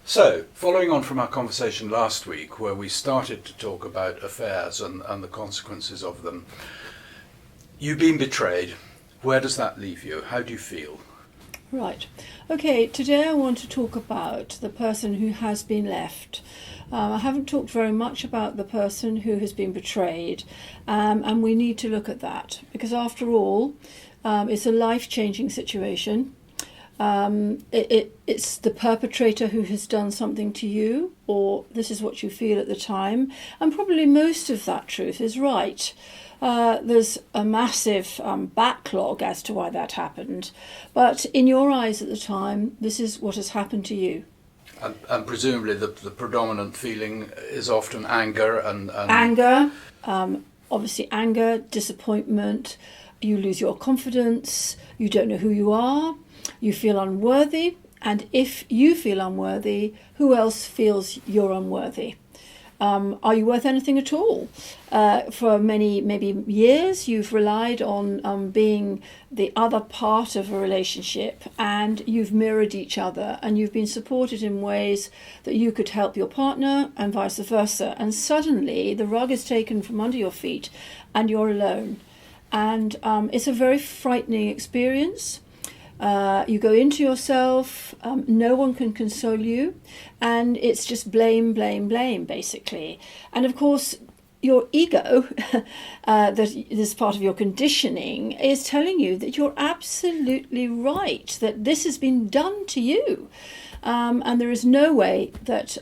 So, following on from our conversation last week, where we started to talk about affairs and the consequences of them, you've been betrayed. Where does that leave you? How do you feel? Right. Okay, today I want to talk about the person who has been left. I haven't talked very much about the person who has been betrayed, and we need to look at that because, after all, it's a life-changing situation. It's the perpetrator who has done something to you, or this is what you feel at the time, and probably most of that truth is right. There's a massive backlog as to why that happened, but in your eyes at the time, this is what has happened to you. And presumably the predominant feeling is often anger and... Anger, obviously anger, disappointment, you lose your confidence, you don't know who you are, you feel unworthy, and if you feel unworthy, who else feels you're unworthy? Are you worth anything at all? For many, maybe years, you've relied on being the other part of a relationship, and you've mirrored each other, and you've been supported in ways that you could help your partner and vice versa. And suddenly the rug is taken from under your feet and you're alone. And it's a very frightening experience. You go into yourself, no one can console you, and it's just blame, blame, blame, basically. And of course, your ego, that is part of your conditioning, is telling you that you're absolutely right, that this has been done to you. And there is no way that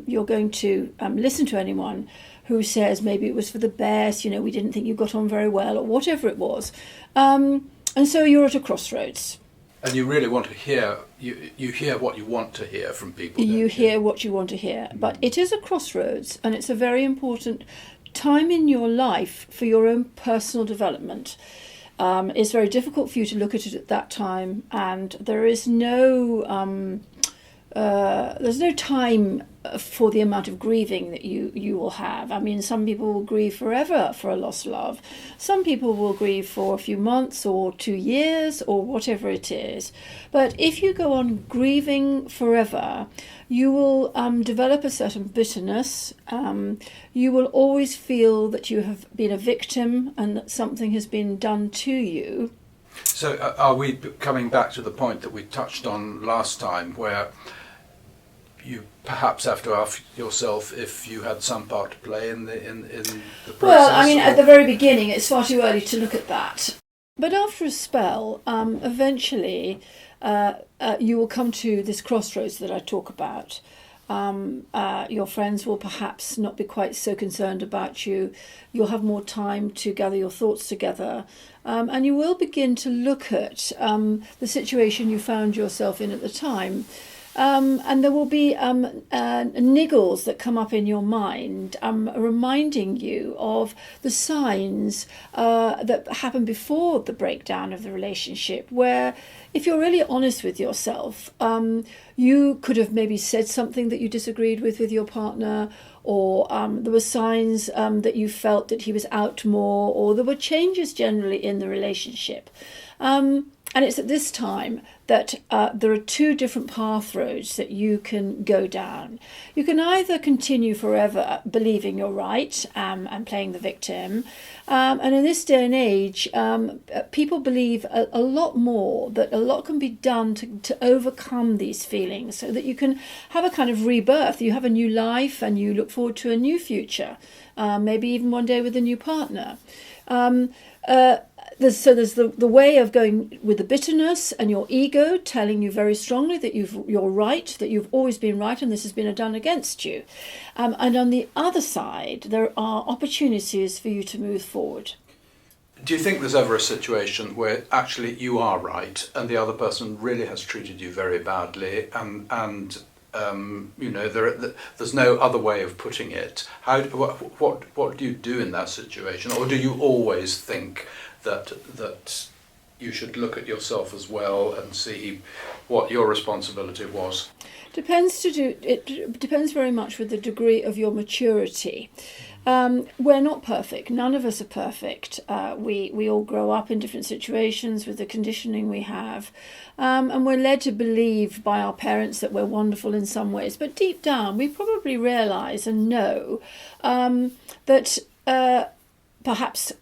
you're going to listen to anyone who says maybe it was for the best, we didn't think you got on very well, or whatever it was. And so you're at a crossroads. And you really want to hear, you hear what you want to hear from people. You hear what you want to hear. But it is a crossroads, and it's a very important time in your life for your own personal development. It's very difficult for you to look at it at that time, and there's no time for the amount of grieving that you will have. I mean, some people will grieve forever for a lost love. Some people will grieve for a few months or 2 years or whatever it is. But if you go on grieving forever, you will develop a certain bitterness. You will always feel that you have been a victim and that something has been done to you. So are we coming back to the point that we touched on last time, where you perhaps have to ask yourself if you had some part to play in the process? Well, I mean, at the very beginning, it's far too early to look at that. But after a spell, eventually, you will come to this crossroads that I talk about. Your friends will perhaps not be quite so concerned about you. You'll have more time to gather your thoughts together. And you will begin to look at the situation you found yourself in at the time. And there will be niggles that come up in your mind, reminding you of the signs that happened before the breakdown of the relationship, where if you're really honest with yourself, you could have maybe said something that you disagreed with your partner, or there were signs that you felt that he was out more, or there were changes generally in the relationship. And it's at this time that there are two different path roads that you can go down. You can either continue forever believing you're right and playing the victim. And in this day and age, people believe a lot more, that a lot can be done to overcome these feelings so that you can have a kind of rebirth. You have a new life and you look forward to a new future, maybe even one day with a new partner. There's the way of going with the bitterness and your ego telling you very strongly that you're right, that you've always been right, and this has been done against you. And on the other side, there are opportunities for you to move forward. Do you think there's ever a situation where actually you are right and the other person really has treated you very badly, and there's no other way of putting it? What do you do in that situation, or do you always think that you should look at yourself as well and see what your responsibility was? It depends very much with the degree of your maturity. We're not perfect. None of us are perfect. We all grow up in different situations with the conditioning we have. And we're led to believe by our parents that we're wonderful in some ways. But deep down, we probably realise and know that perhaps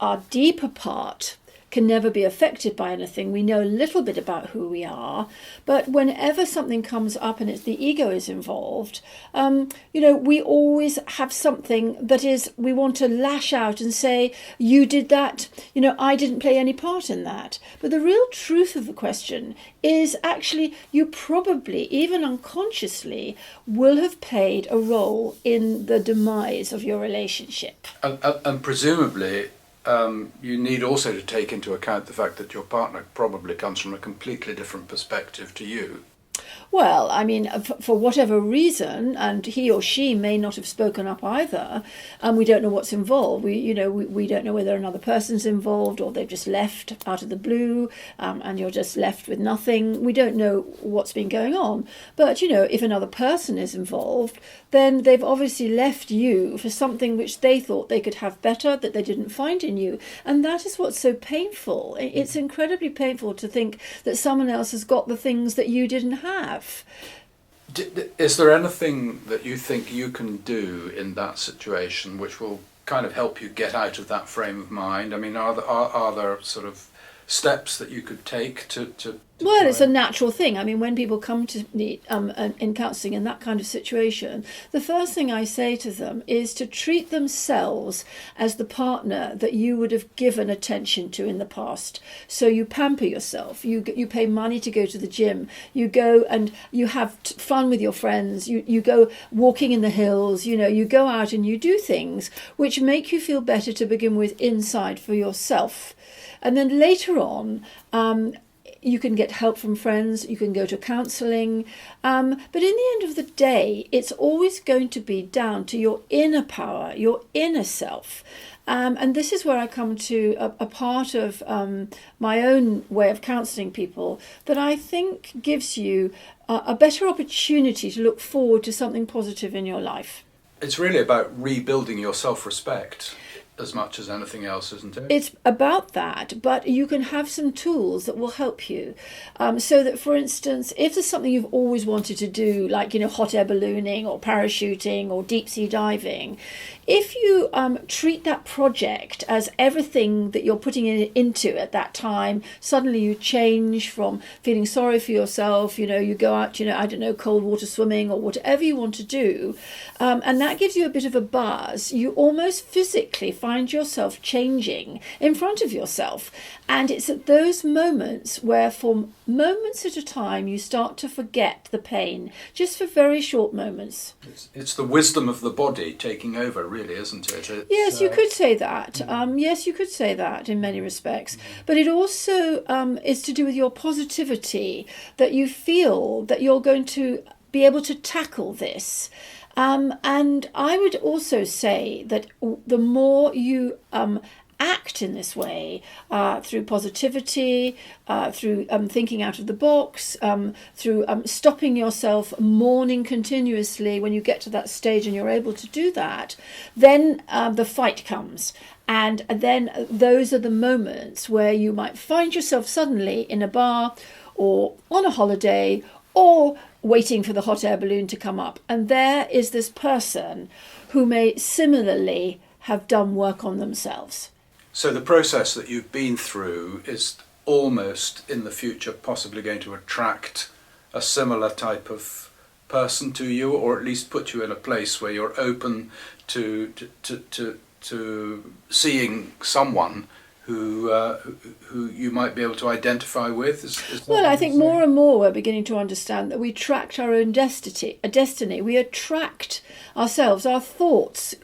our deeper part can never be affected by anything. We know a little bit about who we are, but whenever something comes up and it's the ego is involved, we always have something that is, we want to lash out and say, you did that, I didn't play any part in that. But the real truth of the question is actually you probably, even unconsciously, will have played a role in the demise of your relationship. And presumably, you need also to take into account the fact that your partner probably comes from a completely different perspective to you. Well, I mean, for whatever reason, and he or she may not have spoken up either, and we don't know what's involved. We don't know whether another person's involved or they've just left out of the blue, and you're just left with nothing. We don't know what's been going on. But, if another person is involved, then they've obviously left you for something which they thought they could have better, that they didn't find in you. And that is what's so painful. It's incredibly painful to think that someone else has got the things that you didn't have. Is there anything that you think you can do in that situation which will kind of help you get out of that frame of mind? I mean, are there sort of steps that you could take to Well, it's a natural thing. I mean, when people come to me in counselling in that kind of situation, the first thing I say to them is to treat themselves as the partner that you would have given attention to in the past. So you pamper yourself. You pay money to go to the gym. You go and you have fun with your friends. You go walking in the hills. You go out and you do things which make you feel better to begin with inside for yourself. And then later on, you can get help from friends, you can go to counselling, but in the end of the day, it's always going to be down to your inner power, your inner self. And this is where I come to a part of my own way of counselling people that I think gives you a better opportunity to look forward to something positive in your life. It's really about rebuilding your self-respect as much as anything else, isn't it? It's about that, but you can have some tools that will help you. So that, for instance, if there's something you've always wanted to do, like, hot air ballooning or parachuting or deep sea diving, if you treat that project as everything that you're putting into at that time, suddenly you change from feeling sorry for yourself, you go out, I don't know, cold water swimming or whatever you want to do, and that gives you a bit of a buzz. You almost physically find yourself changing in front of yourself. And it's at those moments where, for moments at a time, you start to forget the pain, just for very short moments. It's the wisdom of the body taking over, really, isn't it? Yes, you could say that. Yes, you could say that in many respects. But it also is to do with your positivity, that you feel that you're going to be able to tackle this. And I would also say that the more you act in this way, through positivity, through thinking out of the box, through stopping yourself mourning continuously when you get to that stage and you're able to do that, then the fight comes. And then those are the moments where you might find yourself suddenly in a bar or on a holiday or waiting for the hot air balloon to come up. And there is this person who may similarly have done work on themselves. So the process that you've been through is almost in the future possibly going to attract a similar type of person to you, or at least put you in a place where you're open to seeing someone who you might be able to identify with. Well, I think more and more we're beginning to understand that we attract our own destiny. We attract ourselves, our thoughts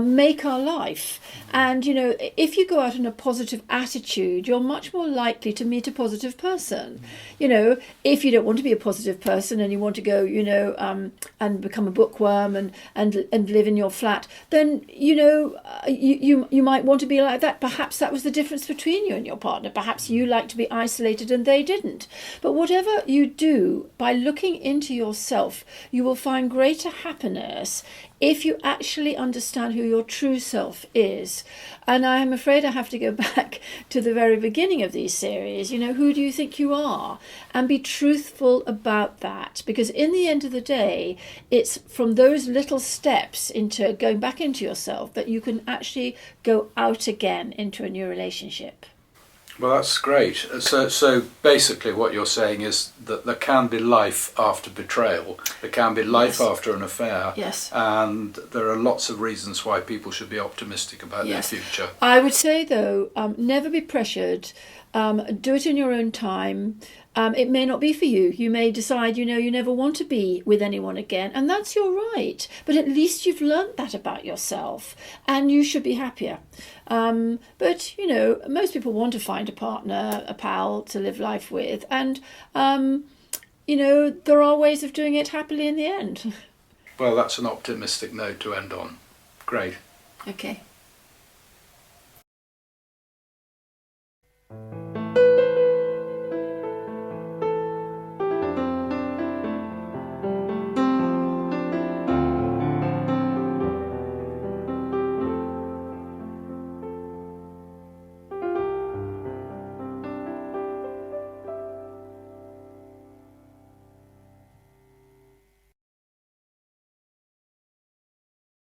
make our life. And, if you go out in a positive attitude, you're much more likely to meet a positive person. If you don't want to be a positive person and you want to go, and become a bookworm and live in your flat, then, you might want to be like that. Perhaps that was the difference between you and your partner. Perhaps you like to be isolated and they didn't. But whatever you do, by looking into yourself, you will find greater happiness if you actually understand who your true self is. And I am afraid I have to go back to the very beginning of these series. Who do you think you are? And be truthful about that, because in the end of the day, it's from those little steps into going back into yourself that you can actually go out again into a new relationship. Well, that's great. So basically what you're saying is that there can be life after betrayal. There can be life after an affair. Yes. And there are lots of reasons why people should be optimistic about their future. I would say, though, never be pressured. Do it in your own time. It may not be for you. You may decide, you never want to be with anyone again, and that's your right. But at least you've learnt that about yourself, and you should be happier. But, most people want to find a partner, a pal to live life with, and, there are ways of doing it happily in the end. Well, that's an optimistic note to end on. Great. Okay.